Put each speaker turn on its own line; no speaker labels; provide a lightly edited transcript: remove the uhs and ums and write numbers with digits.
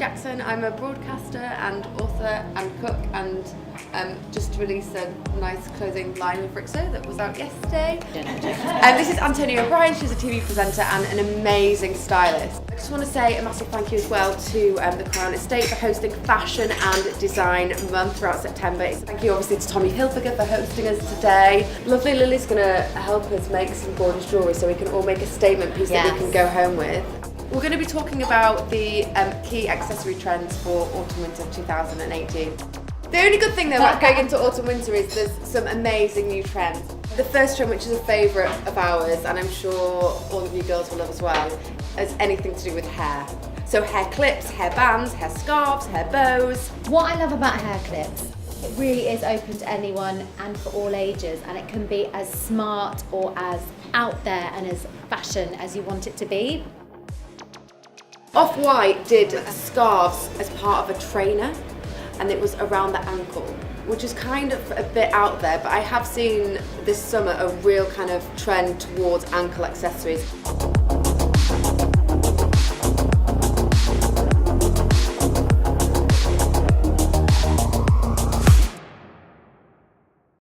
Jackson. I'm a broadcaster and author and cook, and just released a nice clothing line with Rixo that was out yesterday. This is Antonia O'Brien. She's a TV presenter and an amazing stylist. I just want to say a massive thank you as well to the Crown Estate for hosting Fashion and Design Month throughout September. Thank you obviously to Tommy Hilfiger for hosting us today. Lovely Lily's going to help us make some gorgeous jewellery so we can all make a statement piece that we can go home with. We're going to be talking about the key accessory trends for autumn-winter 2018. The only good thing though about going into autumn-winter is there's some amazing new trends. The first trend, which is a favourite of ours, and I'm sure all of you girls will love as well, is anything to do with hair. So hair clips, hair bands, hair scarves, hair bows.
What I love about hair clips, it really is open to anyone and for all ages, and it can be as smart or as out there and as fashion as you want it to be.
Off-White did scarves as part of a trainer, and it was around the ankle, which is kind of a bit out there, but I have seen this summer a real kind of trend towards ankle accessories.